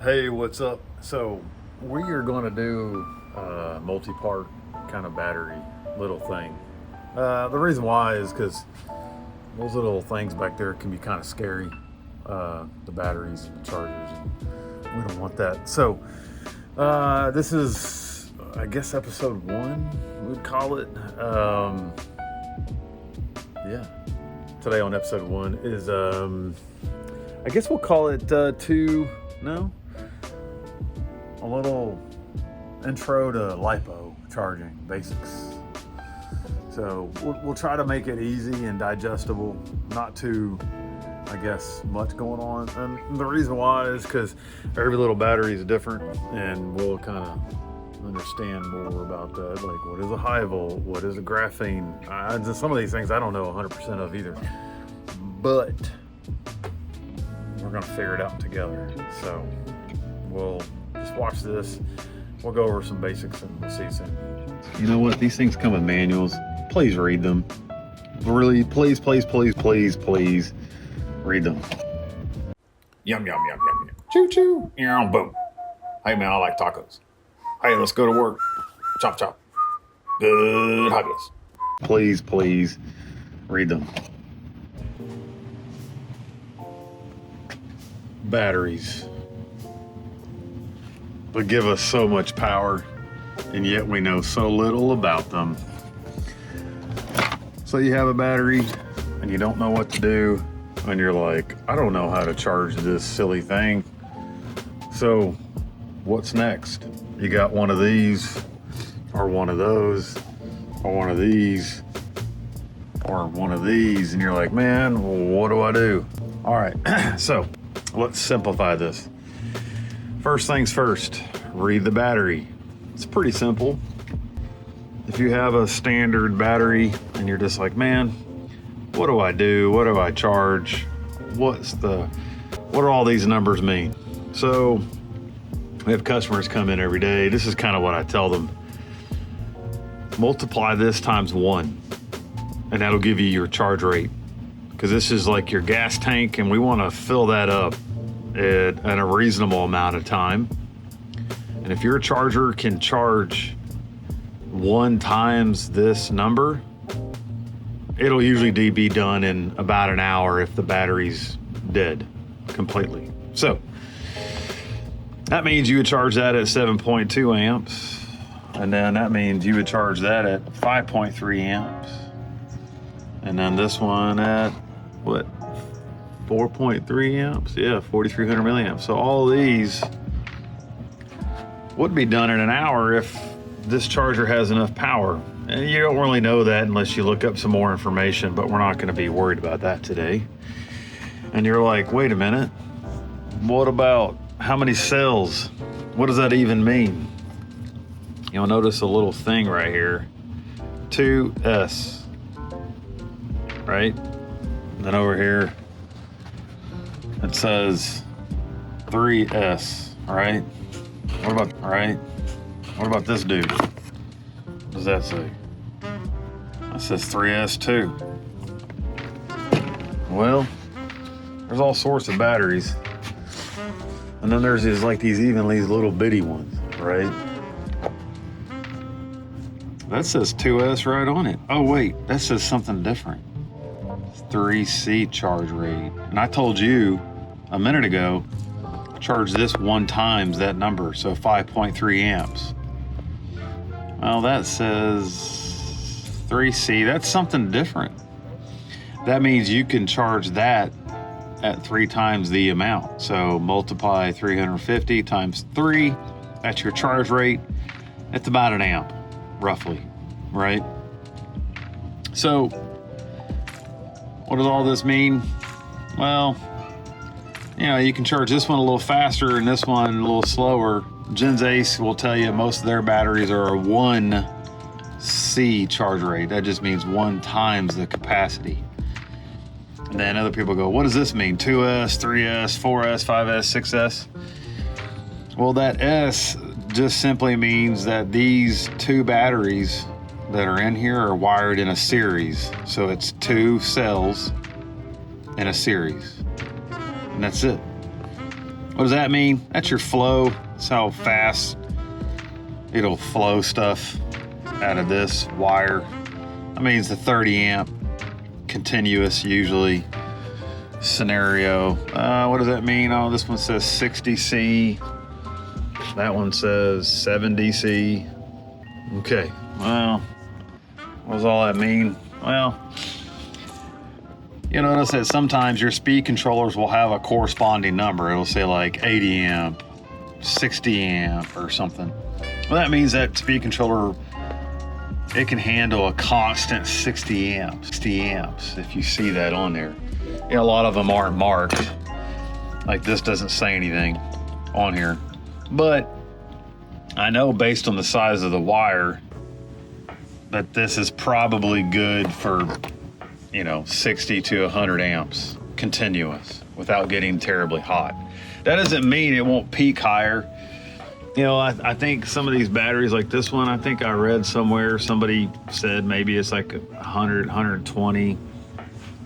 Hey, what's up? So we are going to do a multi-part kind of battery little thing. The reason why is because those little things back there can be kind of scary. The batteries and the chargers, and we don't want that. So this is, I guess, episode 1, we'd call it. Yeah. Today on episode 1 is, I guess we'll call it 2, no? A little intro to LiPo charging basics. So we'll try to make it easy and digestible, not too, I guess, much going on. And the reason why is because every little battery is different, and we'll kind of understand more about that. Like, what is a high volt? What is a graphene? Some of these things I don't know 100% of either, but we're gonna figure it out together. So we'll just watch this. We'll go over some basics and we'll see you soon. You know what? These things come with manuals. Please read them. Really, please read them. Yum, yum, yum, yum, yum. Choo, choo. Boom. Hey, man, I like tacos. Hey, let's go to work. Chop, chop. Good haggis. Please read them. Batteries. But give us so much power, and yet we know so little about them. So you have a battery and you don't know what to do, and you're like, I don't know how to charge this silly thing. So what's next? You got one of these, or one of those, or one of these, or one of these, and you're like, man, what do I do? All right, so let's simplify this. First things first, read the battery. It's pretty simple. If you have a standard battery and you're just like, man, what do I do? What do I charge? What do all these numbers mean? So we have customers come in every day. This is kind of what I tell them. Multiply this times 1, and that'll give you your charge rate. Because this is like your gas tank, and we want to fill that up in a reasonable amount of time. And if your charger can charge 1 times this number, it'll usually be done in about an hour if the battery's dead completely. So that means you would charge that at 7.2 amps, and then that means you would charge that at 5.3 amps, and then this one at what, 4.3 amps? Yeah, 4,300 milliamps. So all these would be done in an hour if this charger has enough power. And you don't really know that unless you look up some more information, but we're not going to be worried about that today. And you're like, wait a minute, what about how many cells? What does that even mean? You'll notice a little thing right here, 2S, right? And then over here, it says 3S, right? What about this dude? What does that say? That says 3S too. Well, there's all sorts of batteries. And then there's these little bitty ones, right? That says 2S right on it. Oh wait, that says something different. 3C charge rate. And I told you a minute ago, charge this 1 times that number, so 5.3 amps. Well, that says 3C. That's something different. That means you can charge that at 3 times the amount. So multiply 350 times 3. That's your charge rate. It's about 1 amp, roughly, right? So what does all this mean? Well, you can charge this one a little faster and this one a little slower. Gens Ace will tell you most of their batteries are a 1C charge rate. That just means 1 times the capacity. And then other people go, what does this mean? 2S, 3S, 4S, 5S, 6S? Well, that S just simply means that these 2 batteries that are in here are wired in a series. So it's 2 cells in a series. And that's it. What does that mean? That's your flow. That's how fast it'll flow stuff out of this wire. That means the 30 amp continuous usually scenario. What does that mean? Oh, this one says 60C. That one says 70C. Okay, well, what does all that mean? Well, you notice that sometimes your speed controllers will have a corresponding number. It'll say like 80 amp, 60 amp or something. Well, that means that speed controller, it can handle a constant 60 amps if you see that on there. You know, a lot of them aren't marked. Like this doesn't say anything on here. But I know based on the size of the wire that this is probably good for, you know, 60 to 100 amps continuous without getting terribly hot. That doesn't mean it won't peak higher. You know, I think some of these batteries like this one, I think I read somewhere, somebody said maybe it's like 100, 120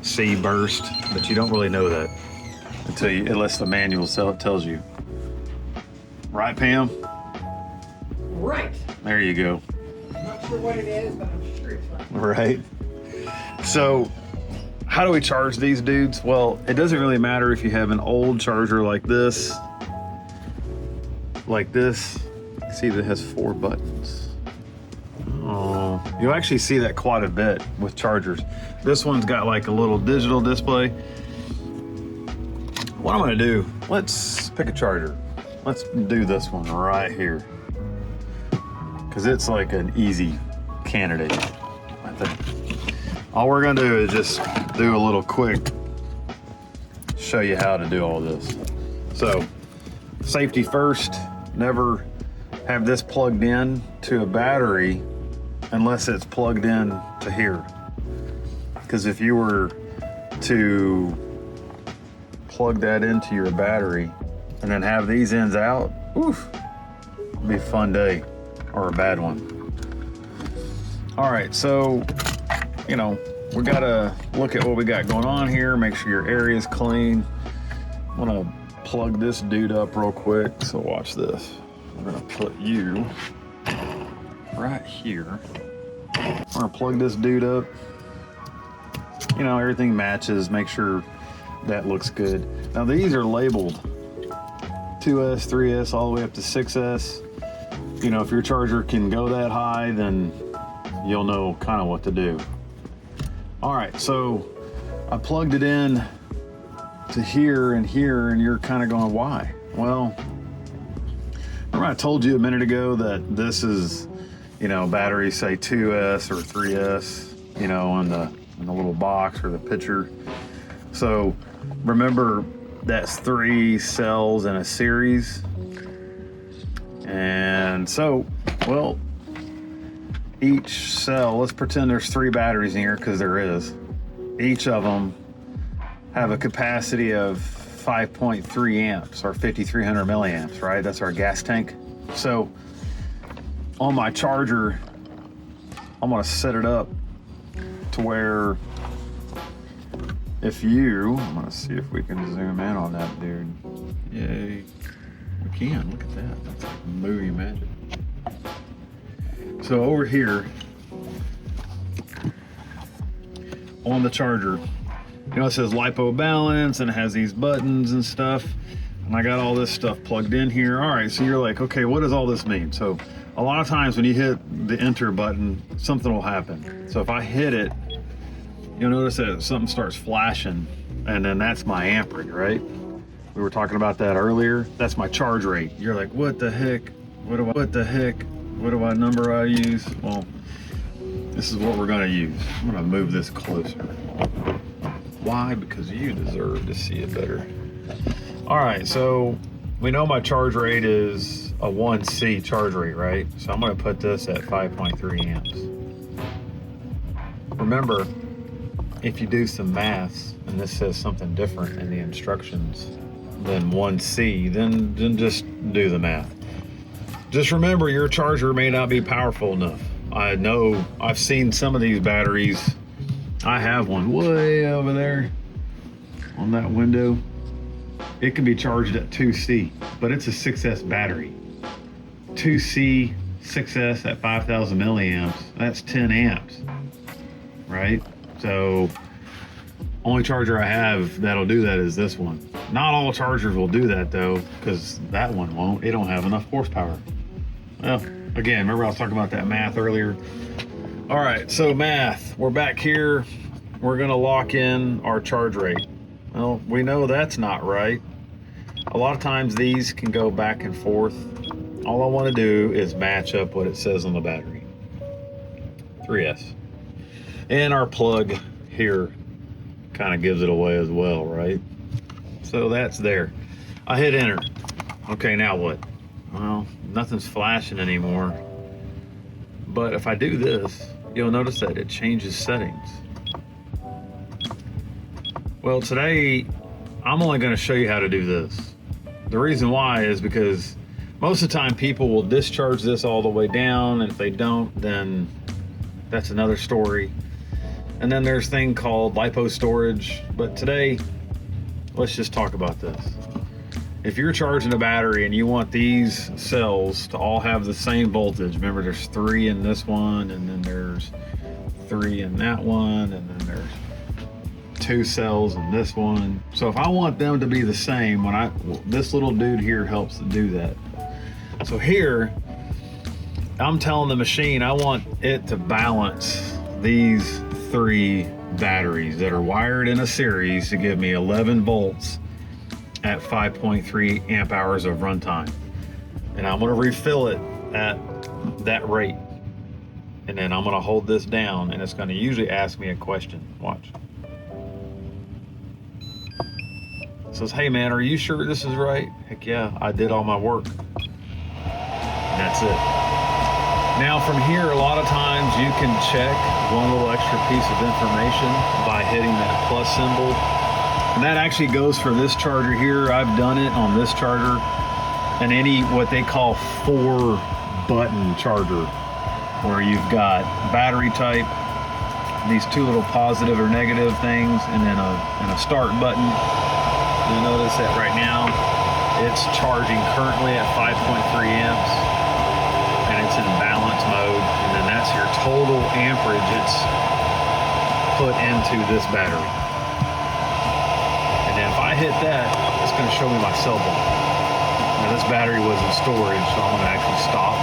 C burst, but you don't really know that unless the manual tells you. Right, Pam? Right. There you go. I'm not sure what it is, but I'm sure it's right. Right. So how do we charge these dudes? Well, it doesn't really matter if you have an old charger like this. See that has 4 buttons. Oh, you'll actually see that quite a bit with chargers. This one's got like a little digital display. What I'm gonna do, let's pick a charger. Let's do this one right here. Cause it's like an easy candidate, I think. All we're gonna do is just do a little quick, show you how to do all this. So, safety first, never have this plugged in to a battery unless it's plugged in to here. Because if you were to plug that into your battery and then have these ends out, oof, it'd be a fun day or a bad one. All right, so, you know, we gotta look at what we got going on here, make sure your area is clean. I'm gonna plug this dude up real quick, so watch this. We're gonna put you right here. I'm gonna plug this dude up. You know, everything matches, make sure that looks good. Now these are labeled 2S, 3S, all the way up to 6S. You know, if your charger can go that high, then you'll know kind of what to do. All right, so I plugged it in to here, and you're kind of going, why? Well, remember I told you a minute ago that this is, you know, batteries say 2S or 3S, you know, in the little box or the picture. So remember that's 3 cells in a series. And so, well, each cell, let's pretend there's 3 batteries in here, because there is. Each of them have a capacity of 5.3 amps or 5,300 milliamps, right? That's our gas tank. So on my charger, I'm gonna set it up to where I'm gonna see if we can zoom in on that dude. Yay, we can, look at that. That's like movie magic. So over here on the charger, you know, it says LiPo Balance and it has these buttons and stuff. And I got all this stuff plugged in here. All right, so you're like, okay, what does all this mean? So a lot of times when you hit the enter button, something will happen. So if I hit it, you'll notice that something starts flashing, and then that's my amperage, right? We were talking about that earlier. That's my charge rate. You're like, what the heck? What do I number I use? Well, this is what we're gonna use. I'm gonna move this closer. Why? Because you deserve to see it better. All right, so we know my charge rate is a 1C charge rate, right? So I'm gonna put this at 5.3 amps. Remember, if you do some maths and this says something different in the instructions than 1C, then just do the math. Just remember, your charger may not be powerful enough. I know I've seen some of these batteries. I have one way over there on that window. it can be charged at 2C, but it's a 6S battery. 2C 6S at 5,000 milliamps, that's 10 amps, right? So only charger I have that'll do that is this one. Not all chargers will do that though, because that one won't. It don't have enough horsepower. Well, again, remember I was talking about that math earlier? All right, so math, we're back here. We're gonna lock in our charge rate. Well, we know that's not right. A lot of times these can go back and forth. All I wanna do is match up what it says on the battery. 3S. And our plug here kind of gives it away as well, right? So that's there. I hit enter. Okay, now what? Well, nothing's flashing anymore. But if I do this, you'll notice that it changes settings. Well, today, I'm only gonna show you how to do this. The reason why is because most of the time people will discharge this all the way down, and if they don't, then that's another story. And then there's a thing called LiPo storage, but today, let's just talk about this. If you're charging a battery and you want these cells to all have the same voltage, remember there's 3 in this one, and then there's 3 in that one, and then there's 2 cells in this one. So if I want them to be the same, this little dude here helps to do that. So here, I'm telling the machine I want it to balance these 3 batteries that are wired in a series to give me 11 volts at 5.3 amp hours of runtime. And I'm gonna refill it at that rate. And then I'm gonna hold this down, and it's gonna usually ask me a question. Watch. It says, hey man, are you sure this is right? Heck yeah, I did all my work. And that's it. Now from here, a lot of times you can check one little extra piece of information by hitting that plus symbol. And that actually goes for this charger here. I've done it on this charger and any what they call 4-button charger, where you've got battery type, these 2 little positive or negative things, and then a start button. You'll notice that right now it's charging currently at 5.3 amps, and it's in balance mode. And then that's your total amperage it's put into this battery. And then if I hit that, it's going to show me my cell block. Now this battery was in storage, so I'm going to actually stop,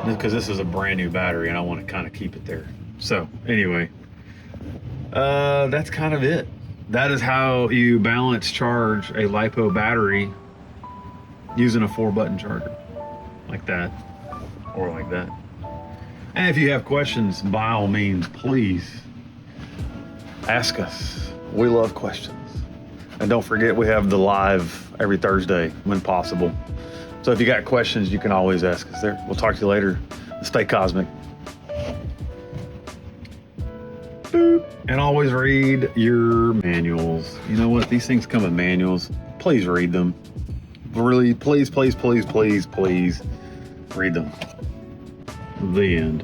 because this is a brand new battery and I want to kind of keep it there. So anyway, that's kind of it. That is how you balance charge a LiPo battery using a 4-button charger, like that, or like that. And if you have questions, by all means, please ask us. We love questions. And don't forget, we have the live every Thursday when possible. So if you got questions, you can always ask us there. We'll talk to you later. Stay cosmic. Boop. And always read your manuals. You know what? These things come with manuals. Please read them. Really, please, please, please, please, please read them. The end.